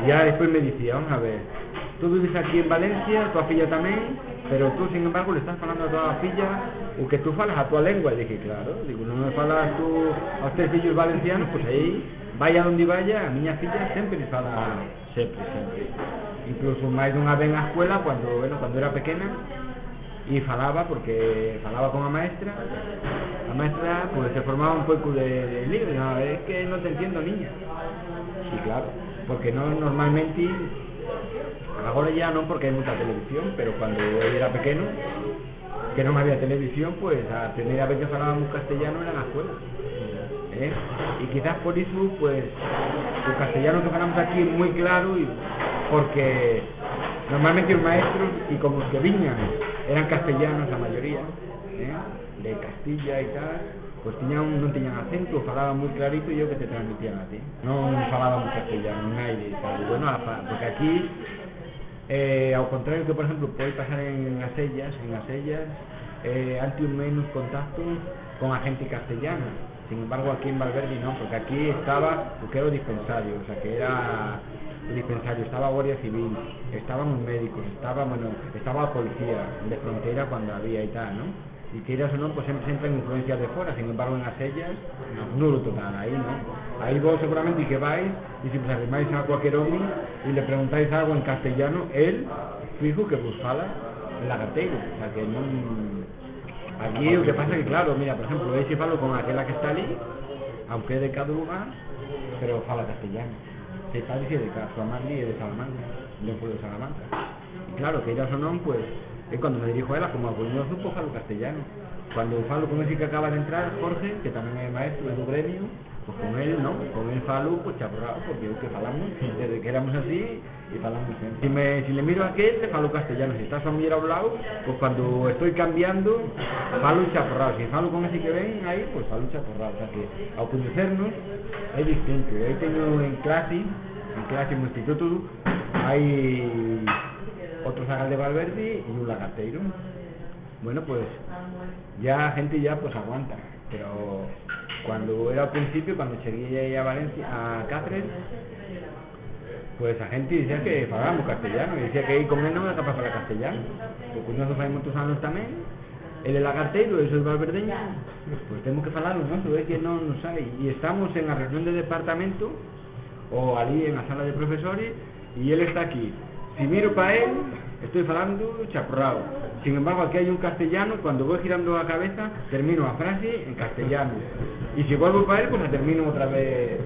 Y ya después me decía, vamos a ver, tú vives aquí en Valencia, tu filla también, pero tú sin embargo le estás falando a toda filla o que tú falas a tu lengua. Y dije, claro, digo, no me falas tú a ustedes fillos valencianos, pues aí, vaya donde vaya, a miña filla sempre me fala, sempre. Incluso máis dunha vez na escuela, cuando era pequena, e falaba, porque falaba con a maestra pues se formaba un pouco de lío, no, es que no te entiendo, niña. Sí, claro, porque no normalmente, agora ya non porque hai moita televisión, pero cuando eu era pequeno, que non había televisión, pues a primeira vez que falábamos castellano era na escuela. Y quizás por eso, pues, el castellano que falamos aquí es muy claro, y porque normalmente los maestros, y como los que viñan, eran castellanos la mayoría, de Castilla y tal, pues non tenían acento, falaban muy clarito y yo que te transmitían a ti. Non falábamos castellano, nadie y tal. Y bueno, porque aquí, ao contrario que, por ejemplo, pode pasar en as ellas, antes un menos contacto con a gente castellana. Sin embargo, aquí en Valverde no, porque aquí estaba lo que era o dispensario, o sea, que era el dispensario, estaba Guardia Civil, estaban los médicos, estaba la policía de frontera cuando había y tal, ¿no? Y quieras o no, pues siempre entran influencias de fuera. Sin embargo, en las ellas, nulo total, ahí no. Ahí vos seguramente que vais, y si os arrimáis a cualquier hombre y le preguntáis algo en castellano, él, fijo que vos fala en lagartego, o sea, que no. Aquí lo que pasa es que, claro, mira, por ejemplo, ese falo con aquella que está allí, aunque es de cada lugar, pero fala castellano. Se está diciendo que su amarli es de Salamanca, de un pueblo de Salamanca. Y claro, que ellas o no, pues, cuando me dirijo a ella, como a Polino Zupo, falo castellano. Cuando falo con ese que acaba de entrar, Jorge, que también es maestro de un gremio, pues con él, ¿no? Con él falo, pues chaporrado, porque es que falamos desde que éramos así, y falamos siempre. Si le miro a aquel, le falo castellano. Si está su amiga a un lado, pues cuando estoy cambiando, falo chaporrado. Si falo con ese que ven ahí, pues falo chaporrado. O sea que, ao conocernos, es distinto. Ahí tengo en clase en mi instituto, hay otro zagal de Valverde y un lagarteiro. Bueno, pues ya gente ya pues aguanta, pero cuando era al principio, cuando llegué a Valencia, a Cáceres, pues la gente decía que falábamos castellano, y decía que aí con él non era capaz de falar castellano, porque nosotros fai moitos anos tamén, el lagarteiro, eso es valverdeño, pues temos que falar o noso, é que non nos hai, e estamos en a reunión de departamento, o ali en a sala de profesores, y él está aquí. Si miro para él, estoy falando chaporrado. Sin embargo, aquí hay un castellano, cuando voy girando la cabeza, termino la frase en castellano. Y si vuelvo para él, pues la termino otra vez